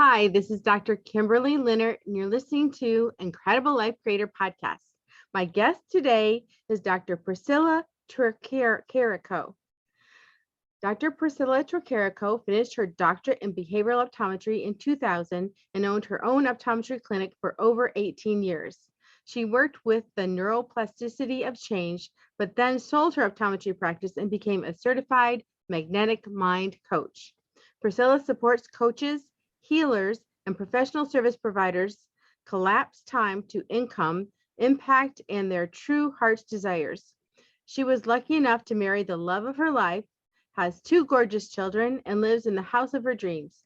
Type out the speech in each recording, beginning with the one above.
Hi, this is Dr. Kimberley Linert, and you're listening to Incredible Life Creator Podcast. My guest today is Dr. Priscilla Tricarico. Dr. Priscilla Tricarico finished her doctorate in behavioral optometry in 2000 and owned her own optometry clinic for over 18 years. She worked with the neuroplasticity of change, but then sold her optometry practice and became a certified magnetic mind coach. Priscilla supports coaches, healers, and professional service providers collapse time to income, impact, and their true heart's desires. She was lucky enough to marry the love of her life, has two gorgeous children, and lives in the house of her dreams.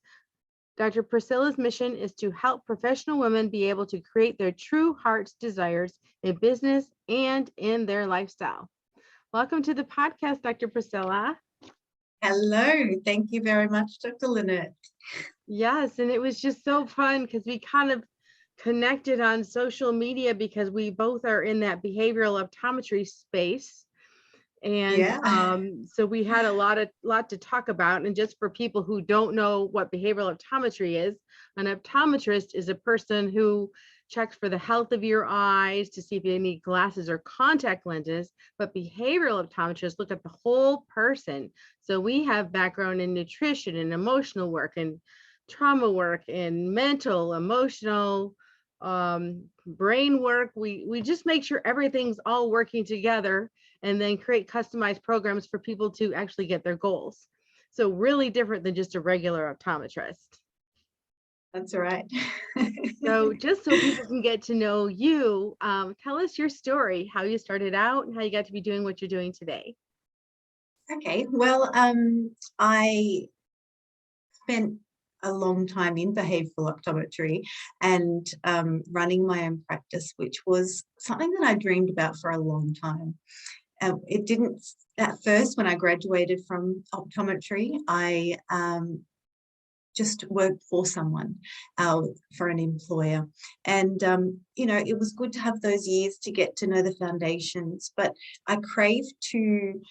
Dr. Priscilla's mission is to help professional women be able to create their true heart's desires in business and in their lifestyle. Welcome to the podcast, Dr. Priscilla. Hello, thank you very much, Dr. Linert. Yes, and it was just so fun because we kind of connected on social media because we both are in that behavioral optometry space. And so we had a lot to talk about. And just for people who don't know what behavioral optometry is, an optometrist is a person who checks for the health of your eyes to see if you need glasses or contact lenses, but behavioral optometrists look at the whole person. So we have background in nutrition and emotional work and trauma work and mental, emotional, brain work. We just make sure everything's all working together and then create customized programs for people to actually get their goals. So really different than just a regular optometrist. That's right. So just so people can get to know you, tell us your story, how you started out and how you got to be doing what you're doing today. Okay, well, I spent a long time in behavioral optometry and running my own practice, which was something that I dreamed about for a long time. It didn't, at first, when I graduated from optometry, I just worked for someone, for an employer. And, it was good to have those years to get to know the foundations, but I craved to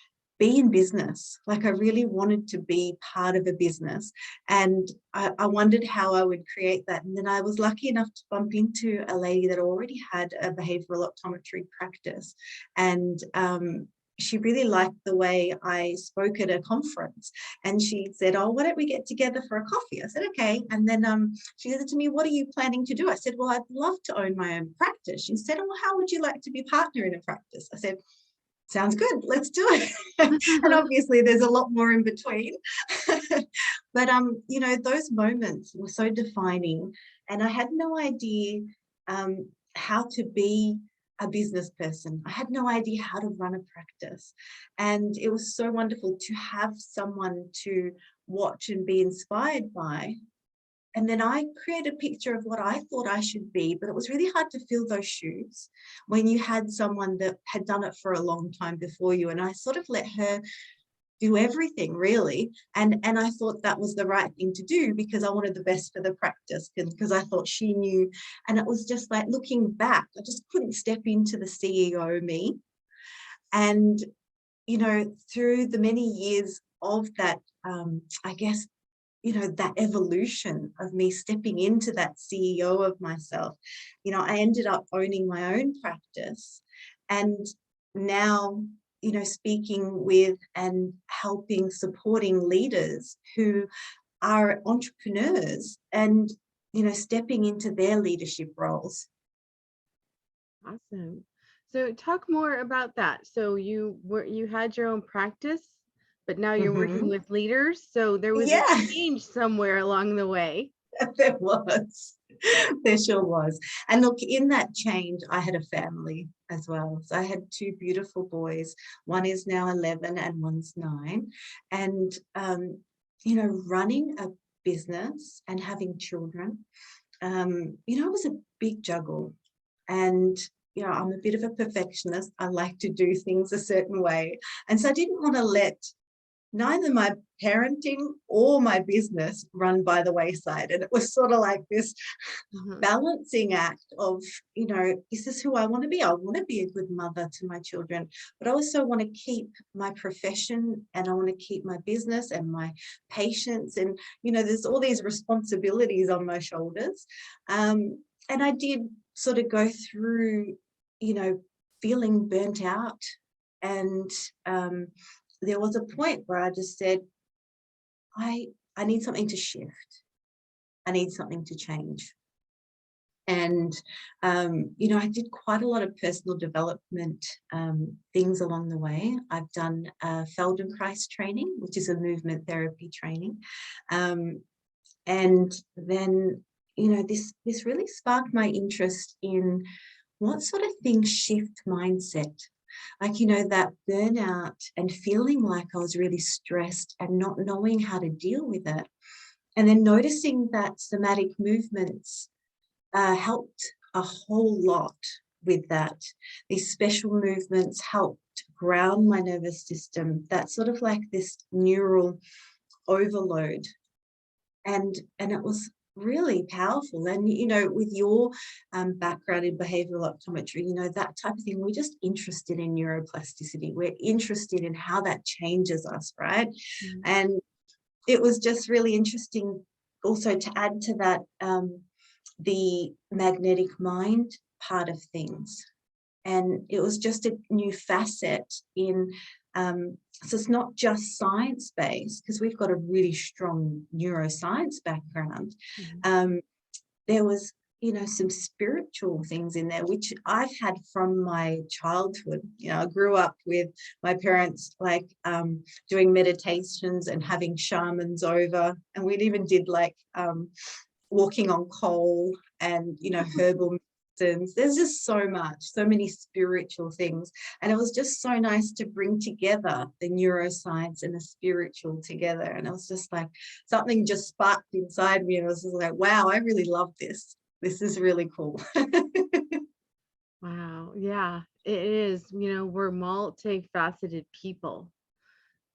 be in business. Like I really wanted to be part of a business. And I wondered how I would create that. And then I was lucky enough to bump into a lady that already had a behavioral optometry practice. And she really liked the way I spoke at a conference. And she said, oh, why don't we get together for a coffee? I said, okay. And then she said to me, what are you planning to do? I said, well, I'd love to own my own practice. She said, well, how would you like to be partner in a practice? I said, sounds good, let's do it. And obviously there's a lot more in between. But those moments were so defining, and I had no idea how to be a business person. I had no idea how to run a practice. And it was so wonderful to have someone to watch and be inspired by. And then I created a picture of what I thought I should be, but it was really hard to fill those shoes when you had someone that had done it for a long time before you. And I sort of let her do everything, really. And I thought that was the right thing to do because I wanted the best for the practice, because I thought she knew. And it was just like, looking back, I just couldn't step into the CEO me. And, through the many years of that, that evolution of me stepping into that CEO of myself, I ended up owning my own practice. And now, speaking with and helping, supporting leaders who are entrepreneurs and, stepping into their leadership roles. Awesome. So talk more about that. So you had your own practice, but now you're working with leaders. So there was a change somewhere along the way. There was. There sure was. And look, in that change, I had a family as well. So I had two beautiful boys. One is now 11 and one's 9. And, running a business and having children, it was a big juggle. And I'm a bit of a perfectionist. I like to do things a certain way. And so I didn't want to let neither my parenting or my business run by the wayside. And it was sort of like this balancing act of, is this who I want to be? I want to be a good mother to my children, but I also want to keep my profession, and I want to keep my business and my patients. And, there's all these responsibilities on my shoulders. And I did sort of go through, feeling burnt out. And there was a point where I just said, I need something to shift. I need something to change. And, I did quite a lot of personal development things along the way. I've done Feldenkrais training, which is a movement therapy training. And then, this really sparked my interest in what sort of things shift mindset. Like, that burnout and feeling like I was really stressed and not knowing how to deal with it. And then noticing that somatic movements helped a whole lot with that. These special movements helped ground my nervous system. That's sort of like this neural overload. And it was really powerful. And, with your background in behavioral optometry, that type of thing, we're just interested in neuroplasticity. We're interested in how that changes us, right? Mm-hmm. And it was just really interesting also to add to that the magnetic mind part of things. And it was just a new facet in, so it's not just science-based, because we've got a really strong neuroscience background. Mm-hmm. There was, some spiritual things in there, which I've had from my childhood. I grew up with my parents, like doing meditations and having shamans over. And we even did like walking on coal and, herbal medicines. There's just so many spiritual things. And it was just so nice to bring together the neuroscience and the spiritual together. And it was just like something just sparked inside me. And I was just like, wow, I really love this. This is really cool. Wow. Yeah, it is. We're multifaceted people,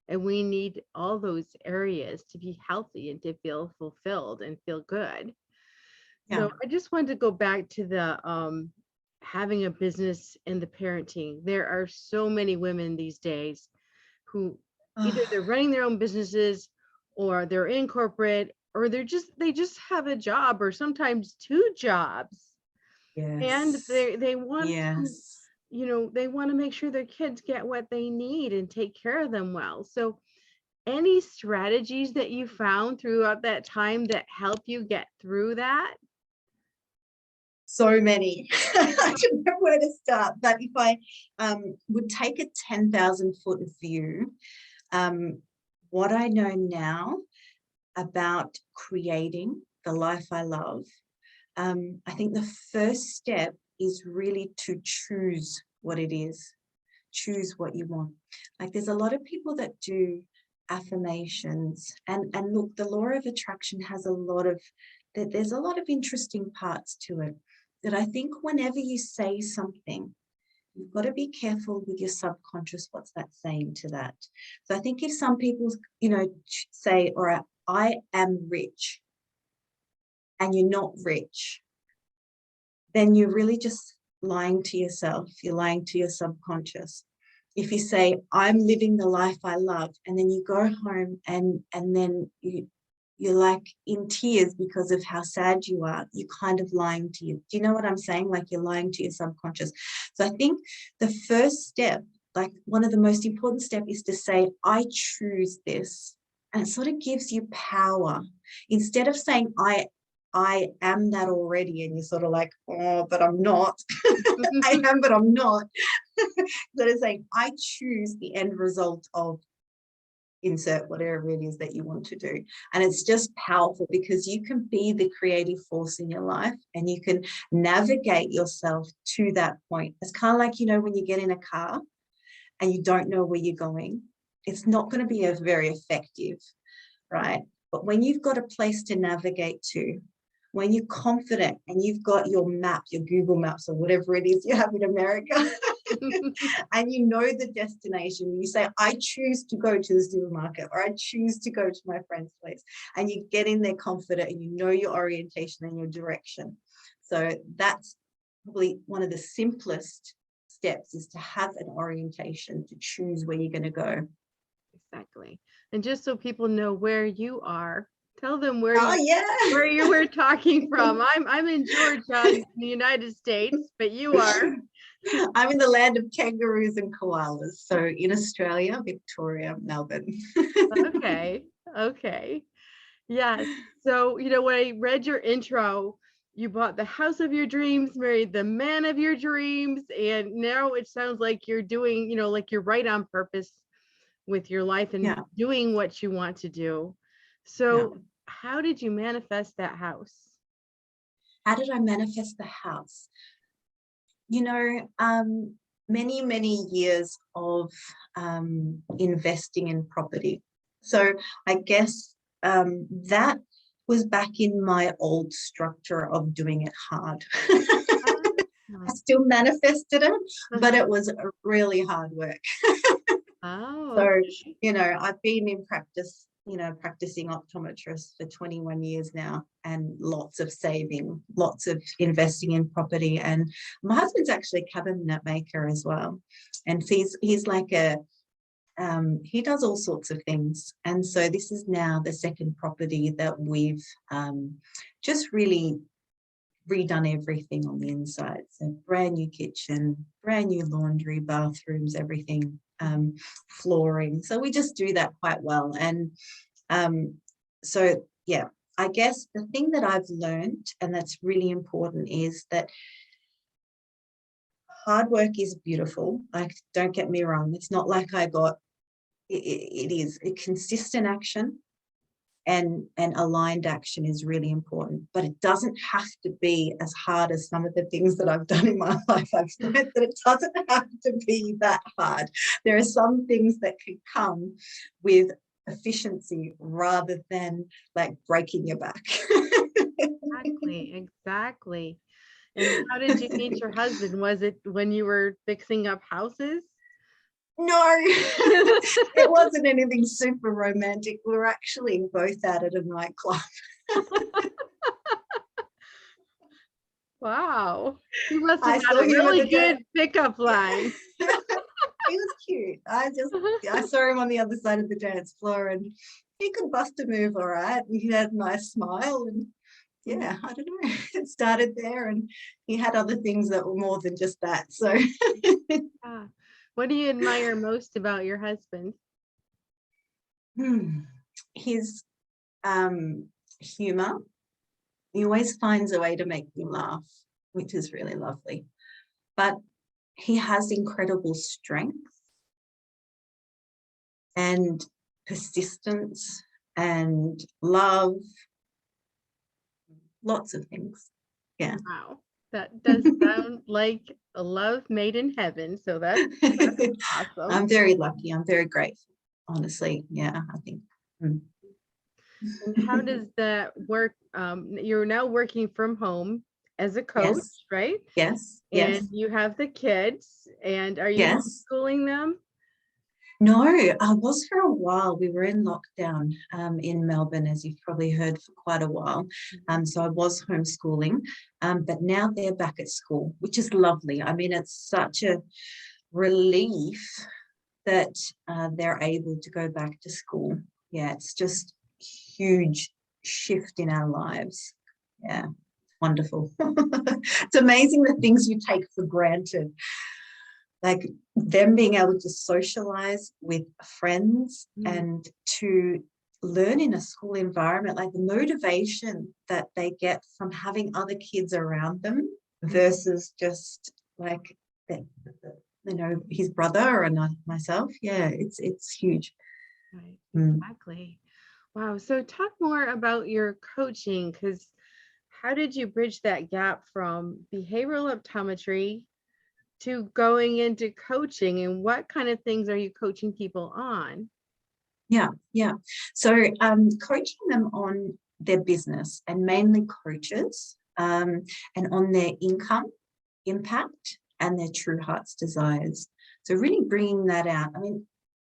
and we need all those areas to be healthy and to feel fulfilled and feel good. Yeah. So I just wanted to go back to the having a business and the parenting. There are so many women these days who either they're running their own businesses, or they're in corporate, or they just have a job, or sometimes two jobs. Yes. And they want to, they want to make sure their kids get what they need and take care of them well. So any strategies that you found throughout that time that help you get through that? So many. I don't know where to start, but if I would take a 10,000 foot view, what I know now about creating the life I love, I think the first step is really to choose what it is. Choose what you want. Like, there's a lot of people that do affirmations, and look, the law of attraction has there's a lot of interesting parts to it, that I think whenever you say something, you've got to be careful with your subconscious. What's that saying to that? So I think if some people, say, all right, I am rich, and you're not rich, then you're really just lying to yourself. You're lying to your subconscious. If you say, I'm living the life I love, and then you go home and then you're like in tears because of how sad you are, you're kind of lying to you. Do you know what I'm saying? Like, you're lying to your subconscious. So I think the first step, like one of the most important steps, is to say, I choose this. And it sort of gives you power. Instead of saying, I am that already, and you're sort of like, oh, but I'm not. I am, but I'm not. Instead of saying, I choose the end result of insert whatever it is that you want to do. And it's just powerful, because you can be the creative force in your life, and you can navigate yourself to that point. It's kind of like, when you get in a car and you don't know where you're going, it's not going to be very effective, right? But when you've got a place to navigate to, when you're confident and you've got your map, your Google Maps, or whatever it is you have in America, And you know the destination. You say, I choose to go to the supermarket, or I choose to go to my friend's place. And you get in there confident and you know your orientation and your direction. So that's probably one of the simplest steps, is to have an orientation, to choose where you're going to go. Exactly. And just so people know where you are, tell them where Oh, you yeah. where you were talking from. I'm in Georgia, in the United States, but you are. I'm in the land of kangaroos and koalas. So in Australia, Victoria, Melbourne. Okay. Okay. Yes. So, when I read your intro, you bought the house of your dreams, married the man of your dreams, and now it sounds like you're doing, like you're right on purpose with your life and Yeah. doing what you want to do. So, how did you manifest that house? How did I manifest the house? Many, many years of investing in property. So I guess that was back in my old structure of doing it hard. I still manifested it, but it was really hard work. Oh, So, okay. I've been in practice, practicing optometrist for 21 years now, and lots of saving, lots of investing in property. And my husband's actually a cabinet maker as well. And he's like he does all sorts of things. And so this is now the second property that we've just really redone everything on the inside. So brand new kitchen, brand new laundry, bathrooms, everything, flooring. So we just do that quite well. And so, yeah, I guess the thing that I've learned, and that's really important, is that hard work is beautiful. Like, don't get me wrong. It's not like it is a consistent action. And aligned action is really important, but it doesn't have to be as hard as some of the things that I've done in my life. I've learned that it doesn't have to be that hard. There are some things that can come with efficiency rather than like breaking your back. Exactly. And how did you meet your husband? Was it when you were fixing up houses? No, it wasn't anything super romantic. We were actually both out at a nightclub. Wow. You must I have had saw a him at really the good pickup line. He was cute. I saw him on the other side of the dance floor, and he could bust a move all right. And he had a nice smile, and yeah, I don't know. It started there, and he had other things that were more than just that. So What do you admire most about your husband? his humor. He always finds a way to make me laugh, which is really lovely. But he has incredible strength and persistence and love, lots of things. Yeah. Wow. That does sound like a love made in heaven. So that's awesome. I'm very lucky. I'm very grateful, honestly. Yeah, I think. And how does that work? You're now working from home as a coach, Yes, right? yes, And yes, you have the kids, and are you yes. homeschooling them? No, I was for a while. We were in lockdown in Melbourne, as you've probably heard, for quite a while. So I was homeschooling, but now they're back at school, which is lovely. I mean, it's such a relief that they're able to go back to school. Yeah, it's just huge shift in our lives. Yeah, wonderful. It's amazing the things you take for granted, like them being able to socialize with friends and to learn in a school environment, like the motivation that they get from having other kids around them versus just like his brother and myself. Yeah, it's huge. Right, exactly. Wow. So talk more about your coaching, because how did you bridge that gap from behavioral optometry to going into coaching, and what kind of things are you coaching people on? Yeah. So coaching them on their business, and mainly coaches, and on their income impact and their true heart's desires. So really bringing that out. I mean,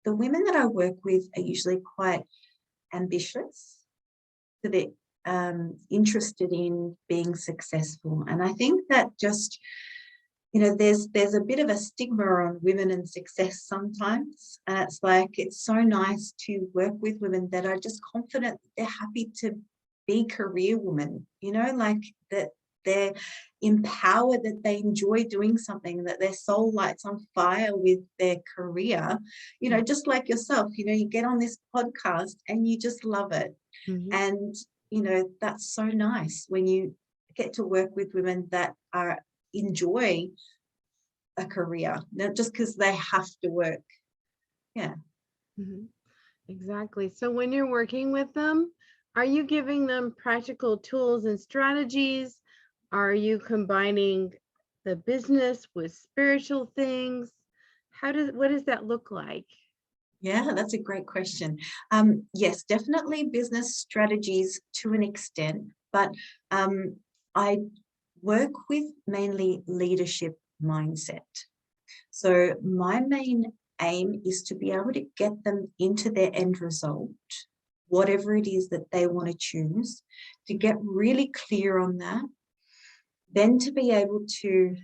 the women that I work with are usually quite ambitious, so they're interested in being successful. And I think that just, you know, there's a bit of a stigma on women and success sometimes. And it's like, it's so nice to work with women that are just confident, they're happy to be career women, you know, like that they're empowered, that they enjoy doing something, that their soul lights on fire with their career, you know, just like yourself, you know, you get on this podcast and you just love it. Mhm. And, you know, that's so nice when you get to work with women that are enjoy a career, not just because they have to work. Yeah. Mhm. Exactly. So when you're working with them, are you giving them practical tools and strategies? Are you combining the business with spiritual things? What does that look like? Yeah, that's a great question. Yes, definitely business strategies to an extent, but I work with mainly leadership mindset. So my main aim is to be able to get them into their end result, whatever it is that they want to choose, to get really clear on that, then to be able to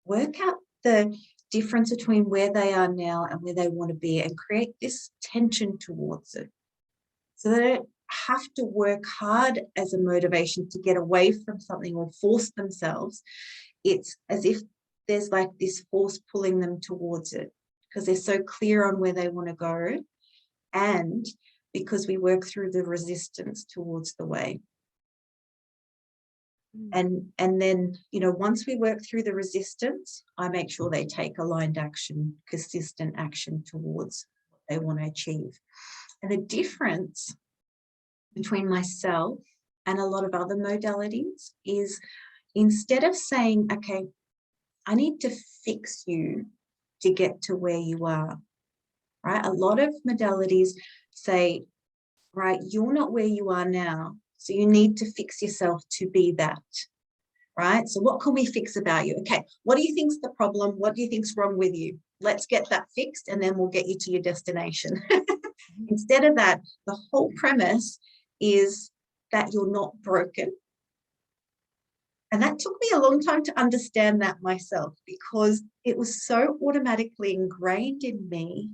work out the difference between where they are now and where they want to be, and create this tension towards it. So they don't have to work hard as a motivation to get away from something or force themselves. It's as if there's like this force pulling them towards it because they're so clear on where they want to go, and because we work through the resistance towards the way. And then, you know, once we work through the resistance, I make sure they take aligned action, consistent action towards what they want to achieve. And the difference between myself and a lot of other modalities is, instead of saying, okay, I need to fix you to get to where you are, right? A lot of modalities say, right, you're not where you are now, so you need to fix yourself to be that. Right? So what can we fix about you? Okay, what do you think's the problem? What do you think's wrong with you? Let's get that fixed, and then we'll get you to your destination. Instead of that, the whole premise is that you're not broken. And that took me a long time to understand that myself, because it was so automatically ingrained in me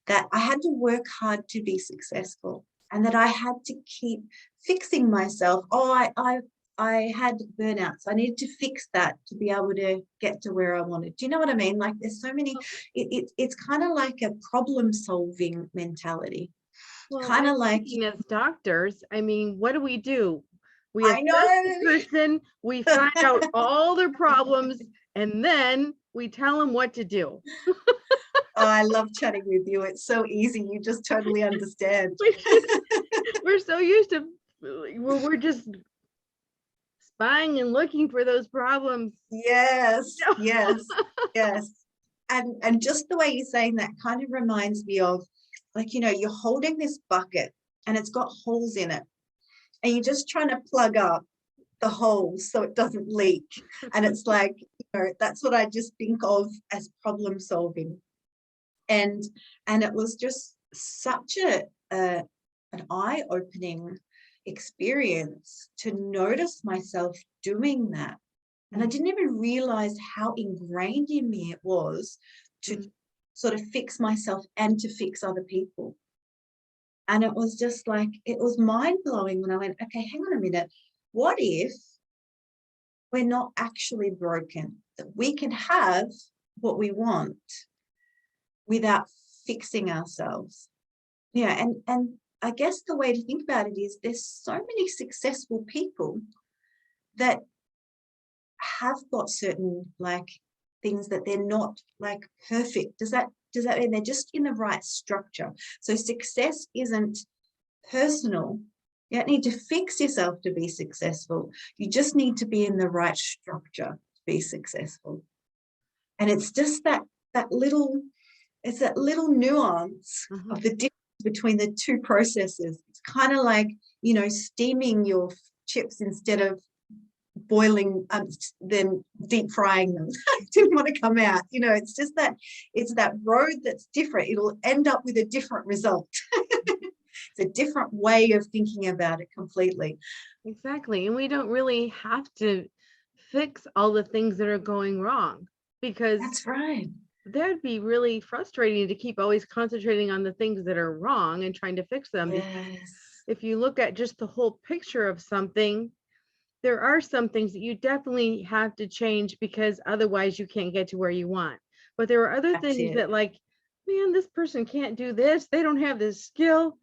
that I had to work hard to be successful, and that I had to keep fixing myself. Oh, I had burnouts. I needed to fix that to be able to get to where I wanted. Do you know what I mean? Like, there's so many, it's kind of like a problem solving mentality. Well, Kind I'm of like, thinking as doctors, I mean, what do? We I assess the know. person, we find out all their problems, and then we tell them what to do. Oh, I love chatting with you. It's so easy. You just totally understand. We're so used to, we're just spying and looking for those problems. Yes, yes, yes. And just the way you're saying that kind of reminds me of, like, you know, you're holding this bucket and it's got holes in it, and you're just trying to plug up the holes so it doesn't leak. And it's like, you know, that's what I just think of as problem solving. And it was just such an eye-opening experience to notice myself doing that. And I didn't even realize how ingrained in me it was to sort of fix myself and to fix other people. And it was just like, it was mind-blowing when I went, okay, hang on a minute. What if we're not actually broken? That we can have what we want without fixing ourselves. Yeah, and I guess the way to think about it is, there's so many successful people that have got certain like things that they're not like perfect. Does that mean they're just in the right structure? So success isn't personal. You don't need to fix yourself to be successful. You just need to be in the right structure to be successful. And it's just that little nuance of the difference between the two processes. It's kind of like, you know, steaming your chips instead of boiling, then deep frying them. Didn't want to come out. It's just that it's that road that's different. It'll end up with a different result. It's a different way of thinking about it completely. Exactly. And we don't really have to fix all the things that are going wrong, because That's right. that'd be really frustrating to keep always concentrating on the things that are wrong and trying to fix them. Yes. If you look at just the whole picture of something, there are some things that you definitely have to change, because otherwise you can't get to where you want. But there are other That's things it. that, like, man, this person can't do this. They don't have this skill.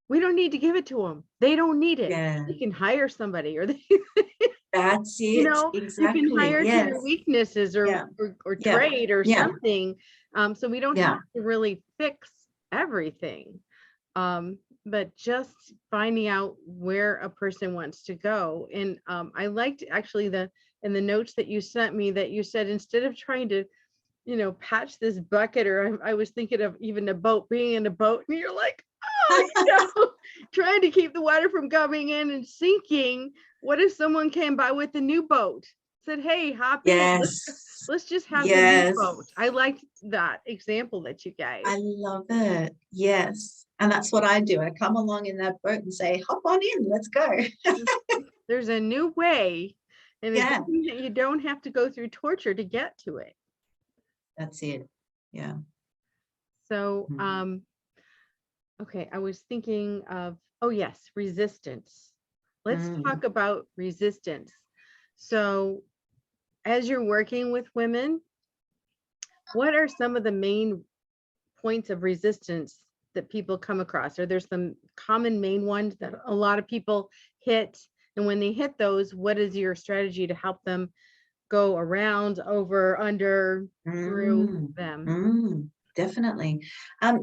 We don't need to give it to them. They don't need it. Yeah. You can hire somebody, or they, That's you it. know, you can Exactly. hire to Yes. your weaknesses, or Yeah. or Yeah. trade or Yeah. something. So we don't Yeah. have to really fix everything. But just finding out where a person wants to go. And I liked actually in the notes that you sent me, that you said, instead of trying to, patch this bucket, or I was thinking of even a boat, being in a boat, and you're like, oh, trying to keep the water from coming in and sinking. What if someone came by with a new boat, said, hey, hop in, Yes. let's just have the new Yes. boat. I liked that example that you gave. I love it. Yes. And that's what I do. I come along in that boat and say, hop on in, let's go. There's a new way, and Yeah. you don't have to go through torture to get to it. That's it. Yeah. So, okay, I was thinking of, oh yes, resistance. Let's talk about resistance. So, as you're working with women, what are some of the main points of resistance that people come across? Are there some common main ones that a lot of people hit? And when they hit those, what is your strategy to help them go around, over, under, through them? Definitely.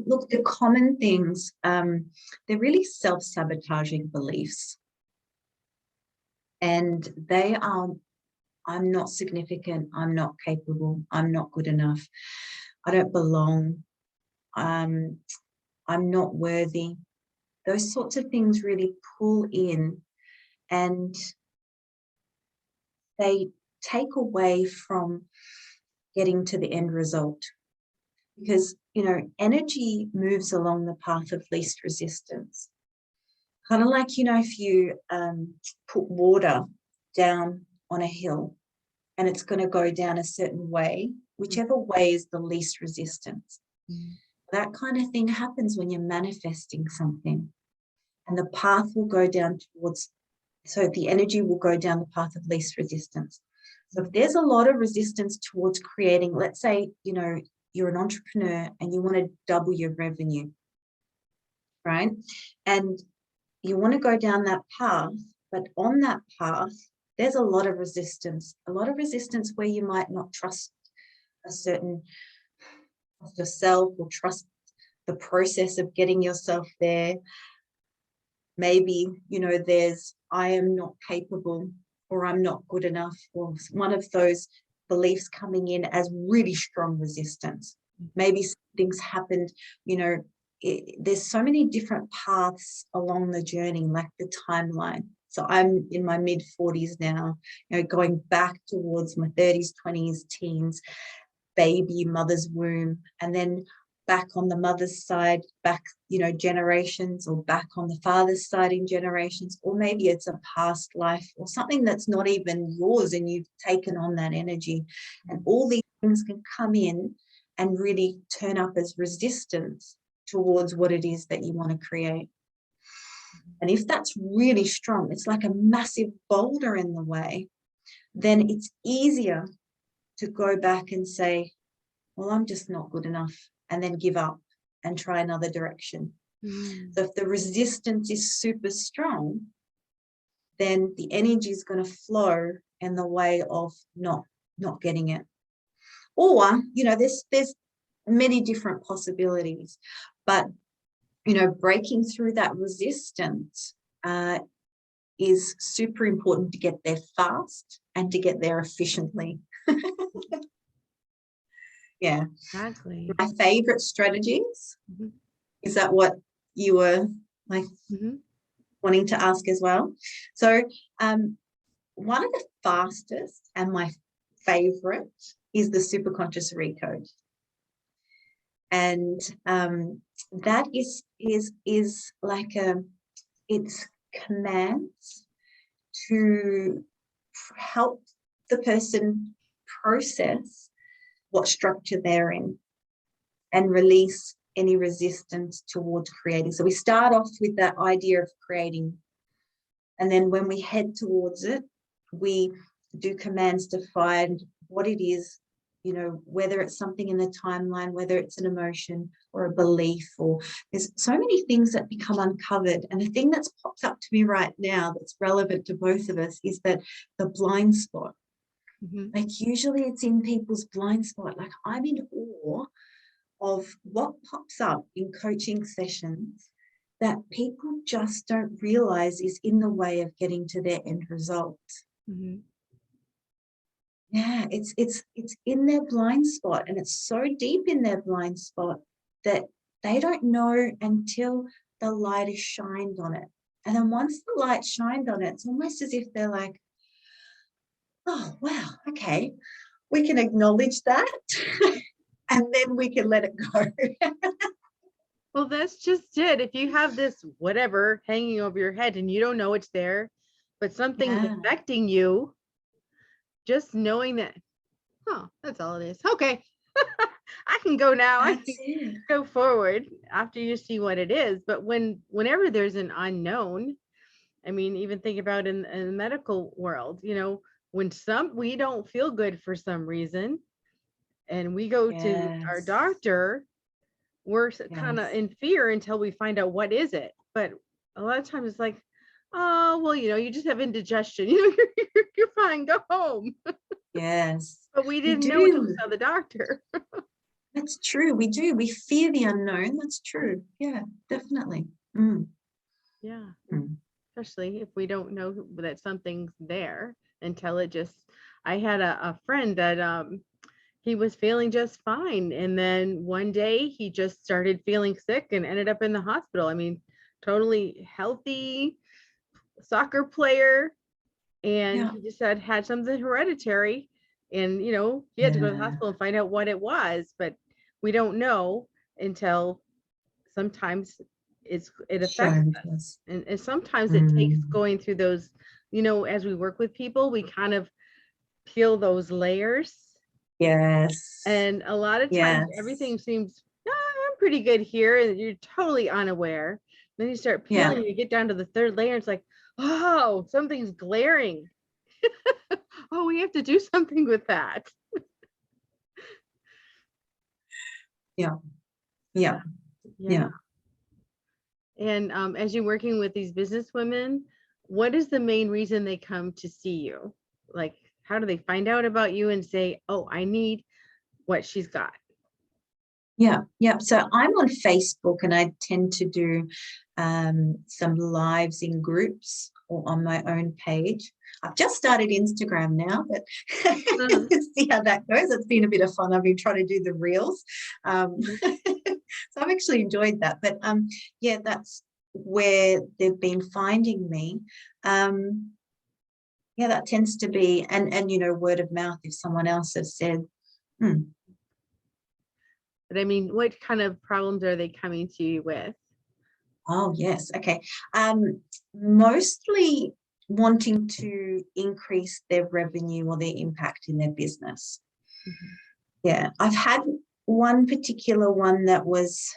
Look, the common things, they're really self-sabotaging beliefs. And they are, I'm not significant, I'm not capable, I'm not good enough, I don't belong, I'm not worthy. Those sorts of things really pull in, and they take away from getting to the end result. Because, energy moves along the path of least resistance. Kind of like, if you put water down on a hill, and it's going to go down a certain way, whichever way is the least resistance. That kind of thing happens when you're manifesting something, and the path will go down towards, so the energy will go down the path of least resistance. So if there's a lot of resistance towards creating, let's say, you're an entrepreneur and you want to double your revenue, right? And you want to go down that path, but on that path, there's a lot of resistance where you might not trust yourself, or trust the process of getting yourself there. Maybe, there's, I am not capable, or I'm not good enough, or one of those beliefs coming in as really strong resistance. Maybe things happened, there's so many different paths along the journey, like the timeline. So I'm in my mid 40s now, going back towards my 30s, 20s, teens, baby, mother's womb, and then back on the mother's side, back, generations, or back on the father's side in generations, or maybe it's a past life or something that's not even yours and you've taken on that energy. And all these things can come in and really turn up as resistance towards what it is that you want to create. And if that's really strong, it's like a massive boulder in the way, then it's easier to go back and say, well, I'm just not good enough, and then give up and try another direction. So if the resistance is super strong, then the energy is going to flow in the way of not getting it. Or, there's many different possibilities, but, breaking through that resistance is super important to get there fast and to get there efficiently. Yeah. Exactly. My favorite strategies. Is that what you were like wanting to ask as well? So one of the fastest and my favorite is the superconscious Recode. And that is like it's commands to help the person process what structure they're in and release any resistance towards creating. So we start off with that idea of creating, and then when we head towards it, we do commands to find what it is, you know, whether it's something in the timeline, whether it's an emotion or a belief, or there's so many things that become uncovered. And the thing that's popped up to me right now that's relevant to both of us is that the blind spot. Mhm. Like usually it's in people's blind spot. Like I'm in awe of what pops up in coaching sessions that people just don't realize is in the way of getting to their end result. Mhm. Yeah, it's in their blind spot, and it's so deep in their blind spot that they don't know until the light is shined on it. And then once the light shined on it, it's almost as if they're like, oh, wow, okay, we can acknowledge that and then we can let it go. Well, that's just it. If you have this whatever hanging over your head and you don't know it's there, but something's Yeah, affecting you, just knowing that, oh, that's all it is. Okay. I can go now. I that's can it. go forward after you see what it is. But whenever there's an unknown, I mean, even think about in the medical world, you know, when we don't feel good for some reason and we go to our Yes, doctor, we're kind of yes. in fear until we find out what is it. But a lot of times it's like, oh, well, you know, you just have indigestion. You know, you're fine. Go home. Yes, But we we didn't know until we do. saw the doctor. That's true. We do. We fear the unknown. That's true. Yeah, definitely. Yeah. Mm. Especially if we don't know that something's there until it just. I had a friend that he was feeling just fine, and then one day he just started feeling sick and ended up in the hospital. I mean, totally healthy soccer player, and Yeah, he just had something hereditary, and you know he had to go to the yeah. hospital and find out what it was, but we don't know until sometimes it affects Shown to us, us. and sometimes it takes Mm. going through those, you know, as we work with people, we kind of peel those layers, Yes, and a lot of times yes. everything seems, "Ah, I'm pretty good here," and you're totally unaware. Then you start Yeah, peeling, you get down to the third layer, it's like, oh, something's glaring. Oh, we have to do something with that. yeah, yeah, Yeah. yeah. And as you're working with these business women, what is the main reason they come to see you? Like, how do they find out about you and say, oh, I need what she's got? Yeah, yeah. So I'm on Facebook, and I tend to do some lives in groups or on my own page. I've just started Instagram now, but Mhm. let's see how that goes. It's been a bit of fun. I've been trying to do the reels. Mhm. So I've actually enjoyed that. But yeah, that's where they've been finding me. Yeah, that tends to be, and you know, word of mouth if someone else has said, hmm. But I mean, what kind of problems are they coming to you with? Oh, yes. Okay. Mostly wanting to increase their revenue or their impact in their business. Mhm. Yeah. I've had one particular one that was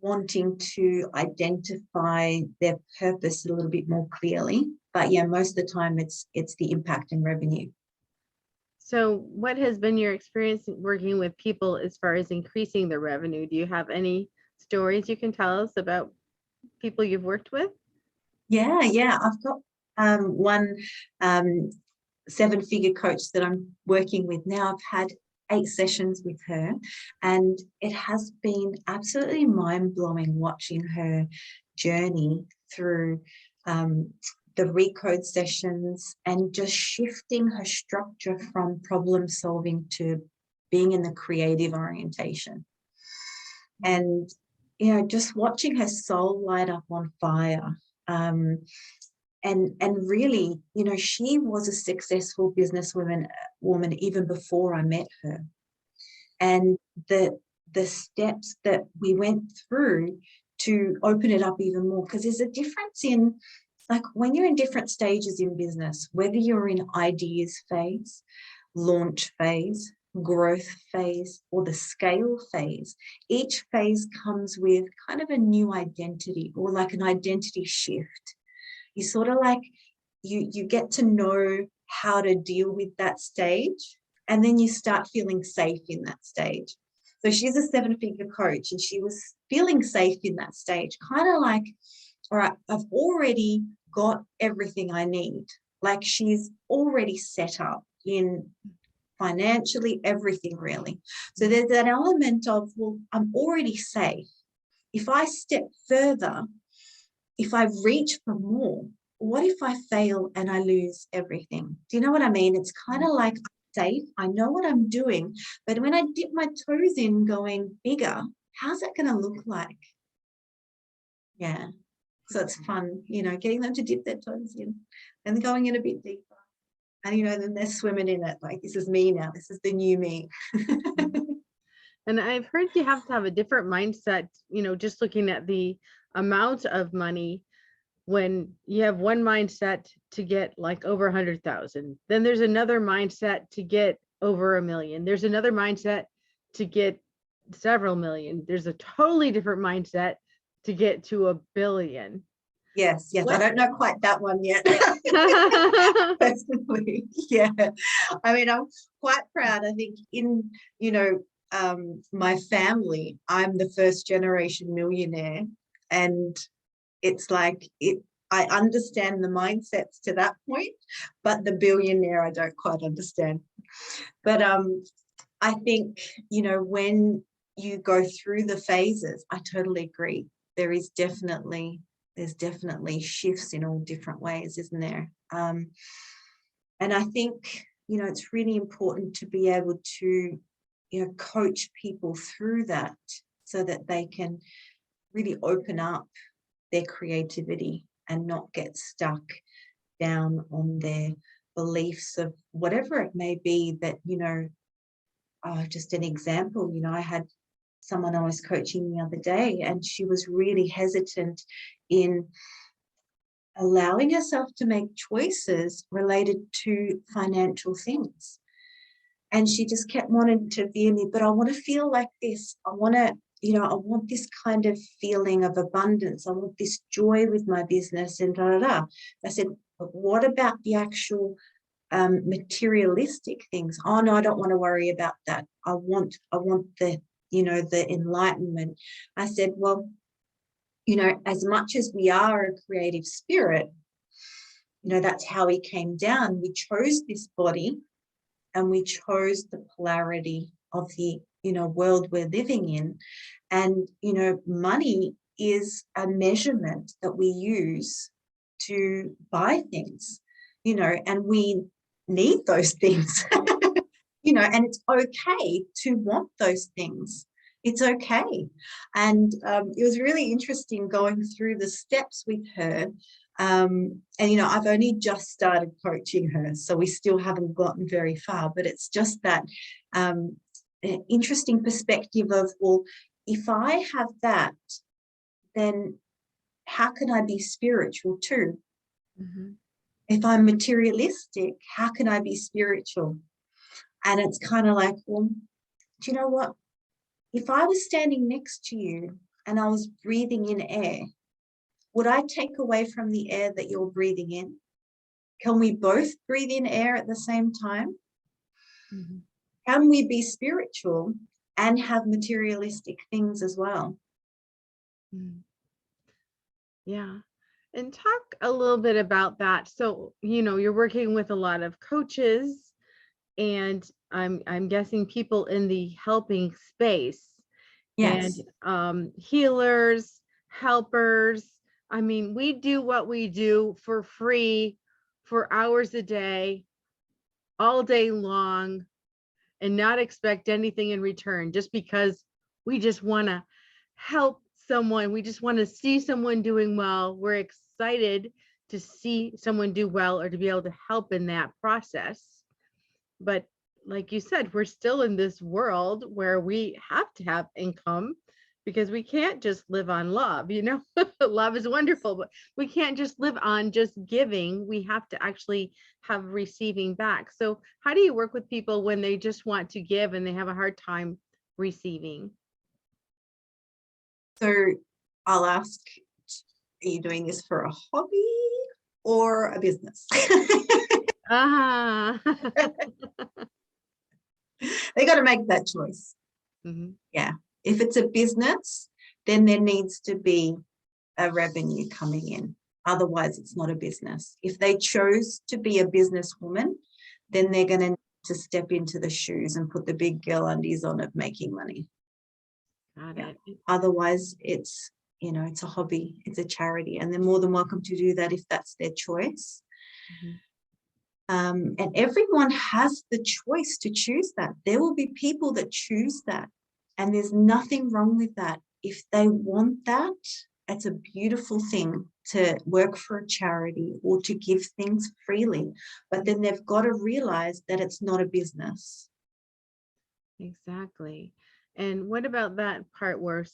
wanting to identify their purpose a little bit more clearly. But yeah, most of the time it's the impact and revenue. So, what has been your experience working with people as far as increasing their revenue? Do you have any stories you can tell us about people you've worked with? Yeah, yeah. I've got one seven-figure coach that I'm working with now. I've had 8 sessions with her, and it has been absolutely mind-blowing watching her journey through the Recode sessions and just shifting her structure from problem solving to being in the creative orientation. And you know, just watching her soul light up on fire. and really, she was a successful woman even before I met her. And the steps that we went through to open it up even more, because there's a difference in, like, when you're in different stages in business, whether you're in ideas phase, launch phase, growth phase, or the scale phase, each phase comes with kind of a new identity, or like an identity shift. You sort of like, you get to know how to deal with that stage, and then you start feeling safe in that stage. So she's a 7-figure coach, and she was feeling safe in that stage, kind of like, all right, I've already got everything I need. Like, she's already set up in financially, everything really. So there's that element of, well, I'm already safe. If I step further, if I reach for more, what if I fail and I lose everything? Do you know what I mean? It's kind of like, I'm safe, I know what I'm doing, but when I dip my toes in going bigger, how's that going to look like? Yeah. So it's fun, getting them to dip their toes in and going in a bit deeper. And, then they're swimming in it. Like, this is me now. This is the new me. And I've heard you have to have a different mindset, just looking at the amount of money. When you have one mindset to get like over 100,000, then there's another mindset to get over 1 million. There's another mindset to get several million. There's a totally different mindset to get to 1 billion. Yes. I don't know quite that one yet. Personally, yeah. I mean, I'm quite proud. I think in, my family, I'm the first generation millionaire, and it's like, I understand the mindsets to that point, but the billionaire, I don't quite understand. But I think, when you go through the phases, I totally agree. There's definitely shifts in all different ways, isn't there? And I think, it's really important to be able to, coach people through that, so that they can really open up their creativity and not get stuck down on their beliefs of whatever it may be. That, just an example, I had someone I was coaching the other day, and she was really hesitant in allowing herself to make choices related to financial things. And she just kept wanting to veer me, but I want to feel like this. I want to, I want this kind of feeling of abundance. I want this joy with my business, and da, da, da. I said, but what about the actual materialistic things? Oh no, I don't want to worry about that. I want the, the enlightenment. I said, well, as much as we are a creative spirit, that's how we came down. We chose this body, and we chose the polarity of the, world we're living in. And, money is a measurement that we use to buy things, and we need those things, and it's okay to want those things. It's okay. And it was really interesting going through the steps with her. And, I've only just started coaching her, so we still haven't gotten very far, but it's just that interesting perspective of, well, if I have that, then how can I be spiritual too? Mm-hmm. If I'm materialistic, how can I be spiritual? And it's kind of like, well, do you know what? If I was standing next to you and I was breathing in air, would I take away from the air that you're breathing in? Can we both breathe in air at the same time? Mm-hmm. Can we be spiritual and have materialistic things as well? Mm. Yeah. And talk a little bit about that. So, you're working with a lot of coaches, and I'm guessing people in the helping space. Yes. And healers, helpers. I mean, we do what we do for free for hours a day, all day long, and not expect anything in return, just because we just want to help someone. We just want to see someone doing well. We're excited to see someone do well or to be able to help in that process. But like you said, we're still in this world where we have to have income because we can't just live on love, you know. Love is wonderful, but we can't just live on just giving. We have to actually have receiving back. So how do you work with people when they just want to give and they have a hard time receiving? So I'll ask, are you doing this for a hobby or a business? Ah. They got to make that choice. Mm-hmm. Yeah. If it's a business, then there needs to be a revenue coming in. Otherwise, it's not a business. If they chose to be a businesswoman, then they're going to need to step into the shoes and put the big girl undies on of making money. Got Yeah. it. Otherwise, it's, you know, it's a hobby, it's a charity, and they're more than welcome to do that if that's their choice. Mm-hmm. And everyone has the choice to choose that. There will be people that choose that, and there's nothing wrong with that. If they want that, it's a beautiful thing to work for a charity or to give things freely. But then they've got to realize that it's not a business. Exactly. And what about that part where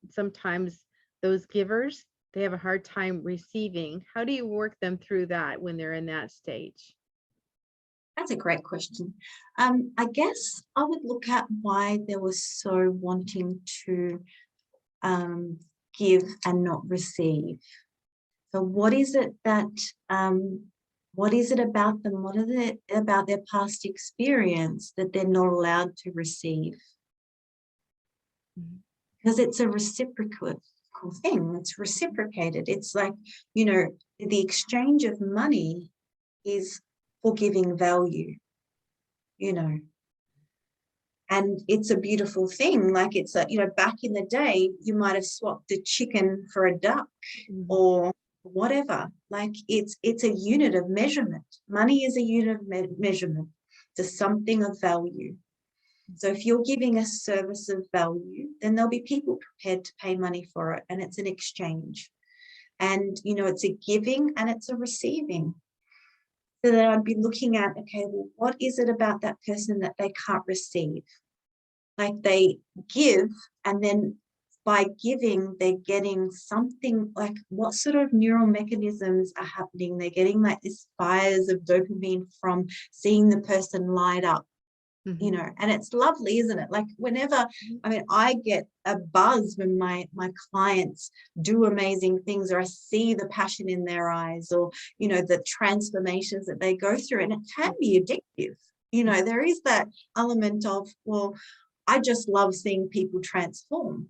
sometimes those givers, they have a hard time receiving? How do you work them through that when they're in that stage? That's a great question. I guess I would look at why they were so wanting to give and not receive. So what is it that, what is it about them? What is it about their past experience that they're not allowed to receive? Because it's a reciprocal thing. It's reciprocated. It's like, you know, the exchange of money is for giving value, you know. And it's a beautiful thing. Like it's a, you know, back in the day, you might have swapped a chicken for a duck or whatever. Like it's a unit of measurement. Money is a unit of measurement to something of value. So if you're giving a service of value, then there'll be people prepared to pay money for it. And it's an exchange. And, you know, it's a giving and it's a receiving. So that I'd be looking at, okay, well, what is it about that person that they can't receive? Like they give, and then by giving, they're getting something. Like what sort of neural mechanisms are happening? They're getting like this fires of dopamine from seeing the person light up, you know, and it's lovely, isn't it? Like whenever, I mean, I get a buzz when my clients do amazing things, or I see the passion in their eyes, or, you know, the transformations that they go through, and it can be addictive. You know, there is that element of, well, I just love seeing people transform.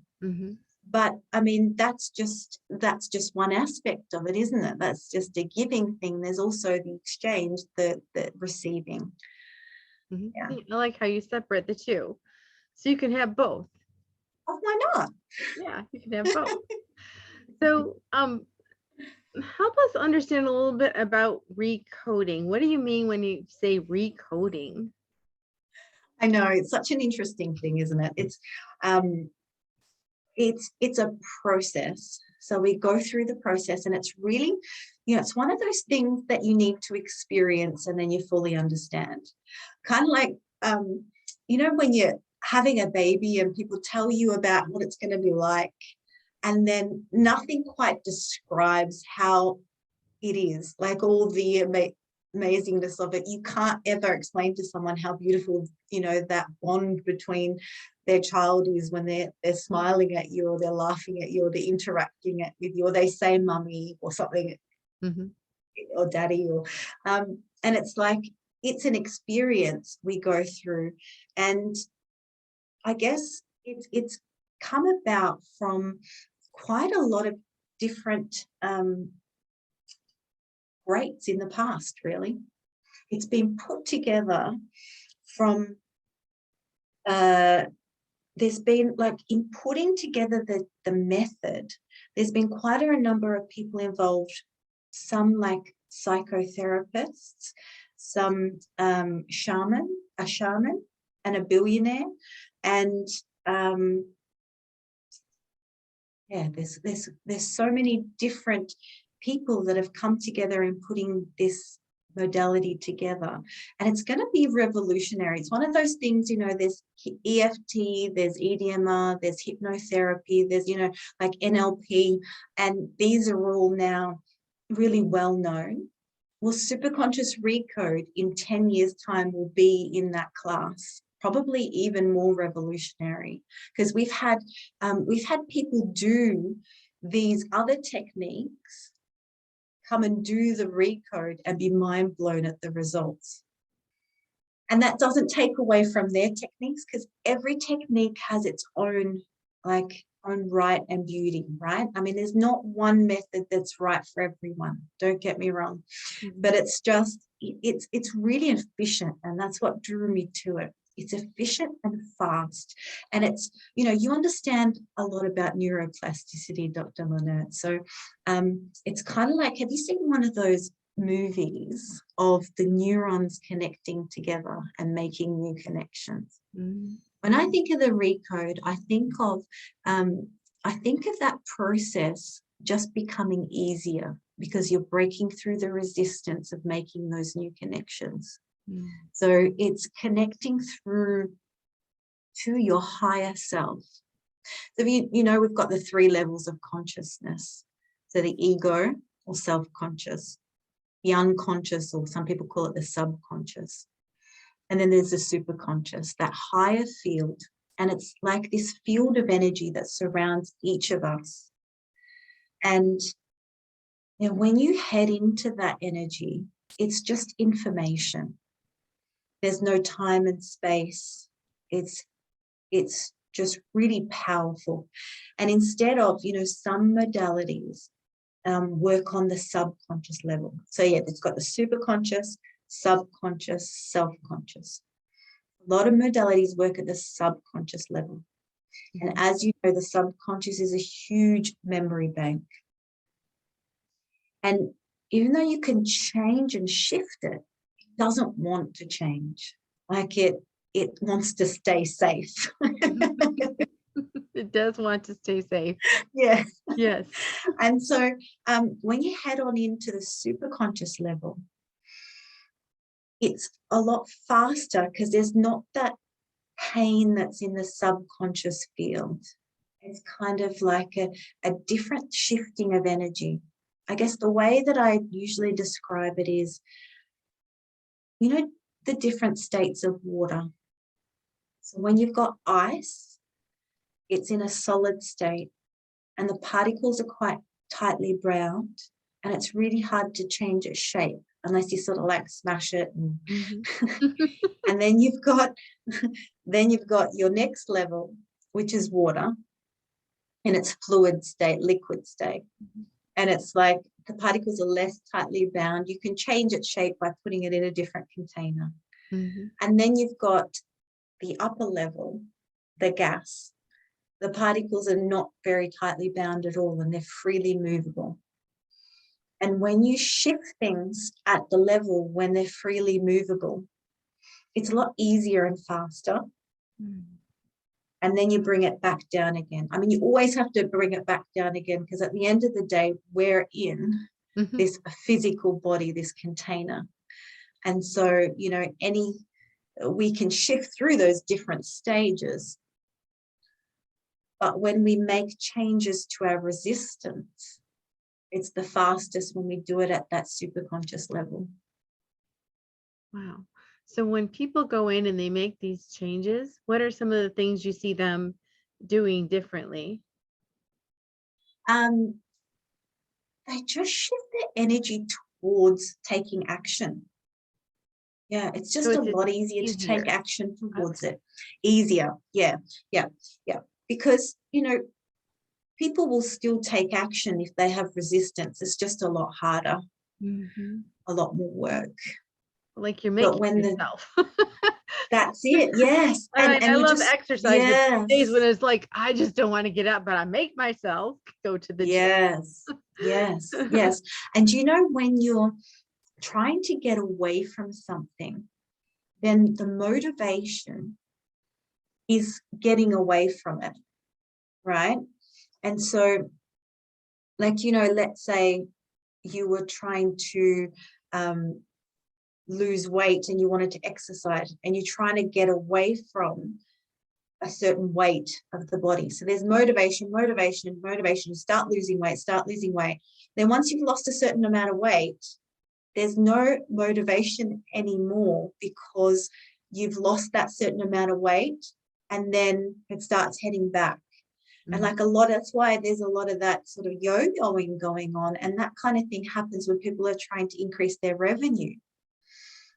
But I mean, that's just one aspect of it, isn't it? That's just a giving thing. There's also the exchange, the receiving. Yeah. I like how you separate the two. So you can have both. Oh, why not? Yeah, you can have both. So help us understand a little bit about recoding. What do you mean when you say recoding? I know, it's such an interesting thing, isn't it? It's a process. So we go through the process, and it's really, you know, it's one of those things that you need to experience and then you fully understand. Kind of like, you know, when you're having a baby and people tell you about what it's going to be like, and then nothing quite describes how it is, like all the amazingness of it. You can't ever explain to someone how beautiful, you know, that bond between their child is when they're smiling at you, or they're laughing at you, or they're interacting with you, or they say mummy or something, or daddy, or and it's like, it's an experience we go through. And I guess it's come about from quite a lot of different greats in the past, really. It's been put together from, there's been, like, in putting together the method, there's been quite a number of people involved, some like psychotherapists, some a shaman and a billionaire, and yeah, there's so many different people that have come together in putting this modality together, and it's going to be revolutionary. It's one of those things, you know, there's EFT, there's EDMR, there's hypnotherapy, there's, you know, like NLP, and these are all now really well known. Well, superconscious Recode in 10 years time will be in that class, probably even more revolutionary, because we've had people do these other techniques, come and do the Recode and be mind blown at the results. And that doesn't take away from their techniques, because every technique has its own, like, own right and beauty, right? I mean, there's not one method that's right for everyone, don't get me wrong. But it's just, it's really efficient, and that's what drew me to it. It's efficient and fast, and it's, you know, you understand a lot about neuroplasticity, Dr. Linert. So it's kind of like, have you seen one of those movies of the neurons connecting together and making new connections? When I think of the Recode, I think of that process just becoming easier, because you're breaking through the resistance of making those new connections. So it's connecting through to your higher self. So you know, we've got the 3 levels of consciousness. So the ego, or self-conscious, the unconscious, or some people call it the subconscious. And then there's the superconscious, that higher field. And it's like this field of energy that surrounds each of us. And you know, when you head into that energy, it's just information. There's no time and space. It's just really powerful. And instead of, you know, some modalities work on the subconscious level. So yeah, it's got the superconscious, subconscious, self-conscious. A lot of modalities work at the subconscious level. And as you know, the subconscious is a huge memory bank. And even though you can change and shift it, it doesn't want to change. Like it wants to stay safe. It does want to stay safe. Yeah. Yes. And so when you head on into the superconscious level, it's a lot faster, because there's not that pain that's in the subconscious field. It's kind of like a different shifting of energy. I guess the way that I usually describe it is, you know, the different states of water. So when you've got ice, it's in a solid state, and the particles are quite tightly bound, and it's really hard to change its shape unless you sort of like smash it. And, and then you've got your next level, which is water, in its fluid state, liquid state. And it's like the particles are less tightly bound. You can change its shape by putting it in a different container. And then you've got the upper level, the gas. The particles are not very tightly bound at all, and they're freely movable. And when you shift things at the level when they're freely movable, it's a lot easier and faster. And then you bring it back down again. I mean, you always have to bring it back down again, because at the end of the day, we're in this physical body, this container. And so, you know, we can shift through those different stages. But when we make changes to our resistance, it's the fastest when we do it at that superconscious level. Wow. So when people go in and they make these changes, what are some of the things you see them doing differently? They just shift their energy towards taking action. Yeah, it's just a lot easier to take action towards it. Easier. Yeah. Because, you know, people will still take action if they have resistance. It's just a lot harder, a lot more work. Like you're making yourself. That's it. Yes. And I love exercise. Yes. Days when it's like, I just don't want to get up, but I make myself go to the gym. Yes. And you know, when you're trying to get away from something, then the motivation is getting away from it, right? And so, like, you know, let's say you were trying to lose weight and you wanted to exercise, and you're trying to get away from a certain weight of the body. So there's motivation, motivation, motivation. Start losing weight, start losing weight. Then once you've lost a certain amount of weight, there's no motivation anymore because you've lost that certain amount of weight, and then it starts heading back. And like that's why there's a lot of that sort of yo-yoing going on. And that kind of thing happens when people are trying to increase their revenue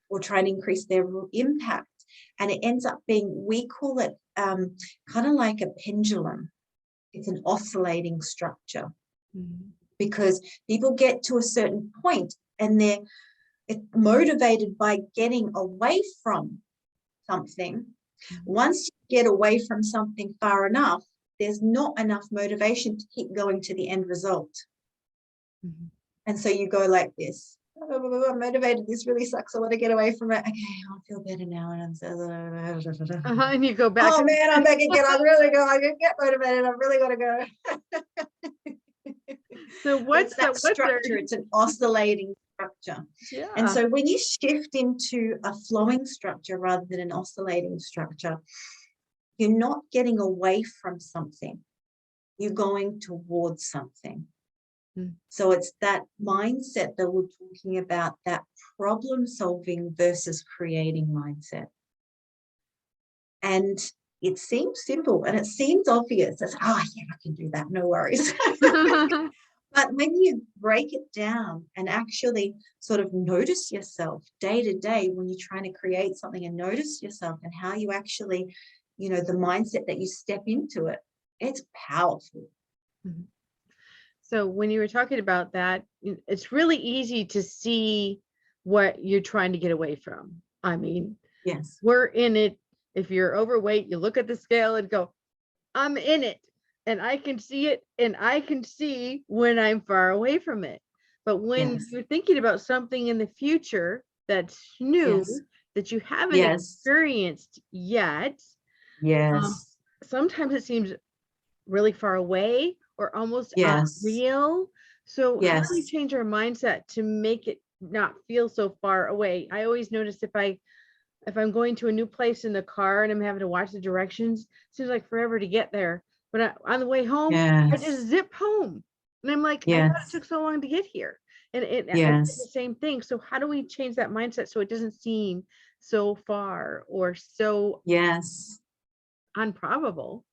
or trying to increase their impact. And it ends up being, we call it kind of like a pendulum. It's an oscillating structure because people get to a certain point and they're motivated by getting away from something. Once you get away from something far enough, there's not enough motivation to keep going to the end result. And so you go like this. I'm motivated. This really sucks. I want to get away from it. Okay, I feel better now. And you go back. Oh man, I'm back again. I can get motivated. I'm really going to go. So what's that structure? It's an oscillating structure. Yeah. And so when you shift into a flowing structure rather than an oscillating structure, you're not getting away from something. You're going towards something. So it's that mindset that we're talking about, that problem solving versus creating mindset. And it seems simple and it seems obvious. It's, oh yeah, I can do that. No worries. But when you break it down and actually sort of notice yourself day to day when you're trying to create something, and notice yourself and how you actually, the mindset that you step into it, it's powerful. So when you were talking about that, it's really easy to see what you're trying to get away from. I mean, yes, we're in it. If you're overweight, you look at the scale and go, I'm in it. And I can see it, and I can see when I'm far away from it. But when you're thinking about something in the future that's new, that you haven't experienced yet, sometimes it seems really far away or almost unreal. So how do we change our mindset to make it not feel so far away? I always notice if I'm going to a new place in the car and I'm having to watch the directions, it seems like forever to get there. But on the way home, I just zip home. And I'm like, I thought it took so long to get here. And I did the same thing. So how do we change that mindset so it doesn't seem so far or so improbable?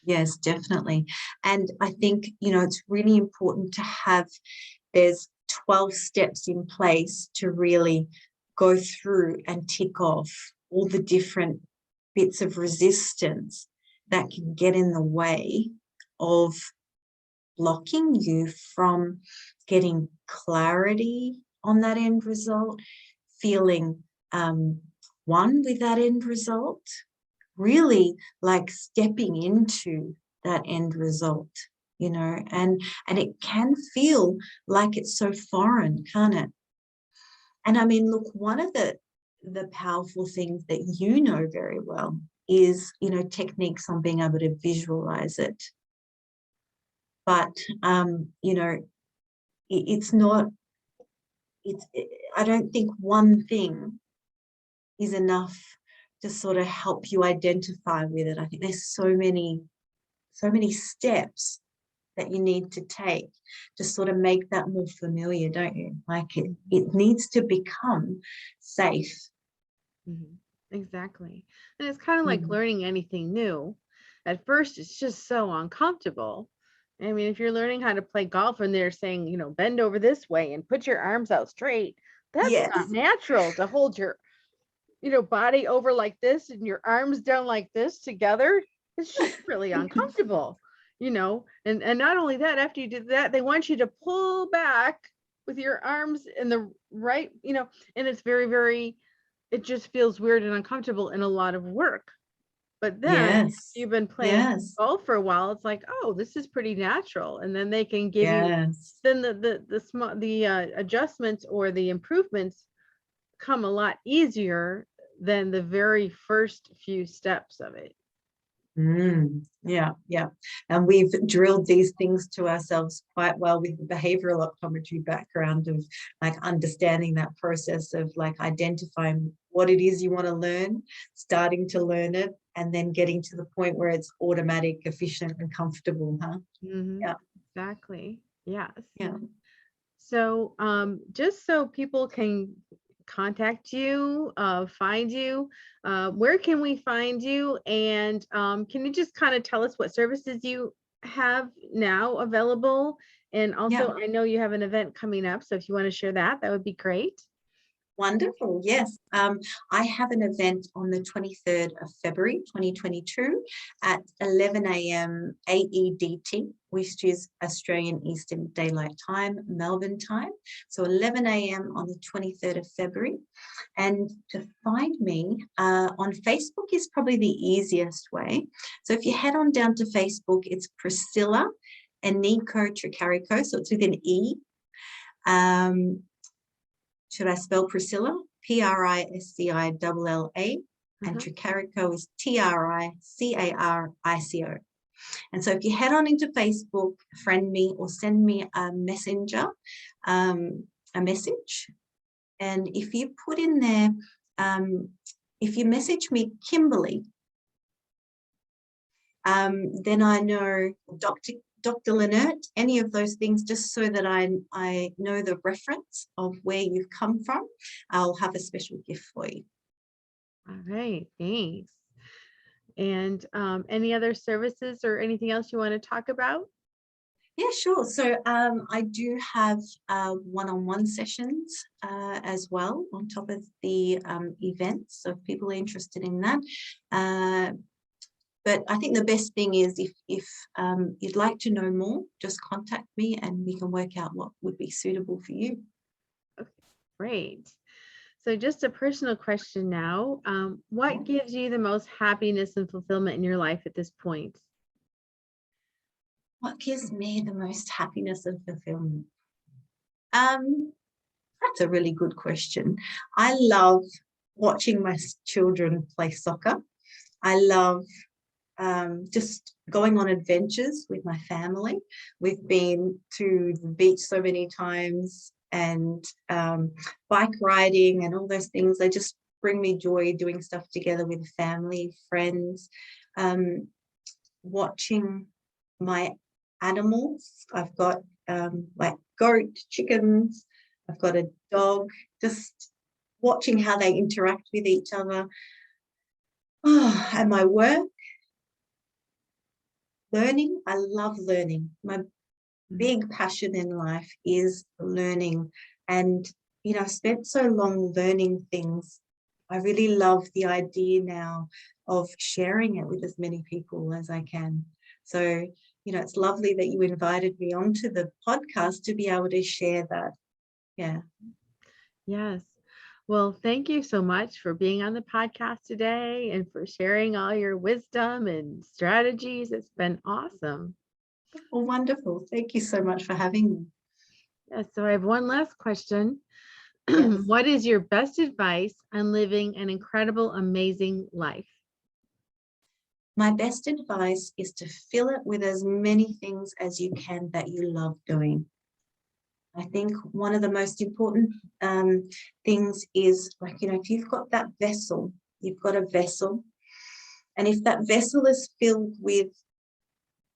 Yes, definitely. And I think, it's really important to have, there's 12 steps in place to really go through and tick off all the different bits of resistance that can get in the way of blocking you from getting clarity on that end result, feeling one with that end result, really like stepping into that end result, and it can feel like it's so foreign, can't it? And I mean, look, one of the powerful things that you know very well is, techniques on being able to visualize it. But, it's not, I don't think one thing is enough to sort of help you identify with it. I think there's so many steps that you need to take to sort of make that more familiar, don't you? Like it needs to become safe. Exactly. And it's kind of like learning anything new. At first, it's just so uncomfortable. I mean, if you're learning how to play golf and they're saying, bend over this way and put your arms out straight, that's not natural to hold your, body over like this and your arms down like this together. It's just really uncomfortable, and not only that, after you did that, they want you to pull back with your arms in the right, and it's very, very, it just feels weird and uncomfortable and a lot of work. But then you've been playing golf for a while, it's like, oh, this is pretty natural. And then they can give you, then the adjustments or the improvements come a lot easier than the very first few steps of it. Yeah, yeah. And we've drilled these things to ourselves quite well with the behavioral optometry background of like understanding that process of like identifying what it is you want to learn, starting to learn it, and then getting to the point where it's automatic, efficient, and comfortable, huh? Yeah, Exactly. Yes. yeah. So, just so people can contact you, find you, where can we find you? And can you just kind of tell us what services you have now available? And Yeah. also, I know you have an event coming up, so if you want to share that, that would be great. Wonderful. Yes. I have an event on the 23rd of February 2022 at 11 a.m. AEDT, which is Australian Eastern Daylight Time, Melbourne time. So 11 a.m. on the 23rd of February. And to find me on Facebook is probably the easiest way. So if you head on down to Facebook, it's Priscilla Tricarico. So it's with an E. Should I spell Priscilla? Priscilla, and Tricarico is Tricarico. And so if you head on into Facebook, friend me or send me a messenger, a message. And if you put in there, if you message me Kimberley, then I know Dr. Linert, any of those things, just so that I know the reference of where you've come from, I'll have a special gift for you. All right, thanks. And any other services or anything else you want to talk about? Yeah, sure. So I do have one-on-one sessions as well on top of the events. So if people are interested in that. But I think the best thing is if you'd like to know more, just contact me and we can work out what would be suitable for you. Okay, great. So just a personal question now. What gives you the most happiness and fulfillment in your life at this point? What gives me the most happiness and fulfillment? That's a really good question. I love watching my children play soccer. I love just going on adventures with my family. We've been to the beach so many times, and bike riding and all those things. They just bring me joy, doing stuff together with family, friends, watching my animals. I've got like goat, chickens, I've got a dog, just watching how they interact with each other. Oh, and my work, learning. I love learning. My big passion in life is learning. And, you know, I've spent so long learning things. I really love the idea now of sharing it with as many people as I can. So, you know, it's lovely that you invited me onto the podcast to be able to share that. Yeah. Yes. Well, thank you so much for being on the podcast today and for sharing all your wisdom and strategies. It's been awesome. Well, wonderful. Thank you so much for having me. Yeah, so I have one last question. Yes. What is your best advice on living an incredible, amazing life? My best advice is to fill it with as many things as you can that you love doing. I think one of the most important things is, like, you know, if you've got that vessel, you've got a vessel, and if that vessel is filled with,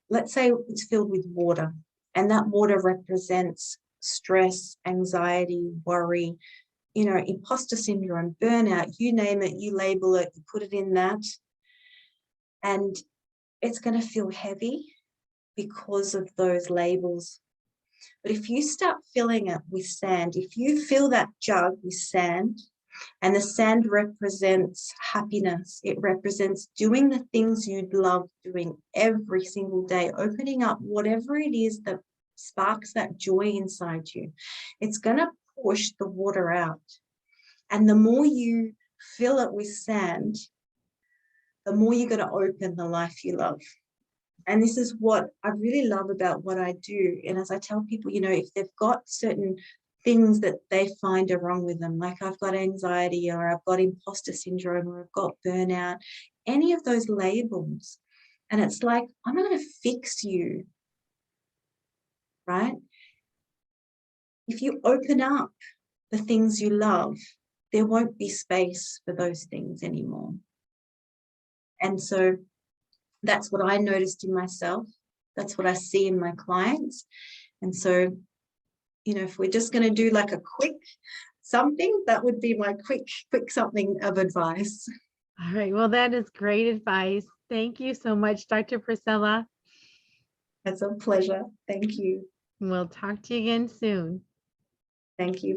let's say it's filled with water, and that water represents stress, anxiety, worry, you know, imposter syndrome, burnout, you name it, you label it, you put it in that, and it's going to feel heavy because of those labels. But if you start filling it with sand, if you fill that jug with sand, and the sand represents happiness, it represents doing the things you'd love doing every single day, opening up whatever it is that sparks that joy inside you, it's going to push the water out. And the more you fill it with sand, the more you're going to open the life you love. And this is what I really love about what I do. And as I tell people, you know, if they've got certain things that they find are wrong with them, like I've got anxiety, or I've got imposter syndrome, or I've got burnout, any of those labels, And it's like, I'm not going to fix you, right? If you open up the things you love, there won't be space for those things anymore. And so that's what I noticed in myself. That's what I see in my clients. And so, if we're just going to do like a quick something, that would be my quick something of advice. All right. Well, that is great advice. Thank you so much, Dr. Priscilla. It's a pleasure. Thank you. We'll talk to you again soon. Thank you.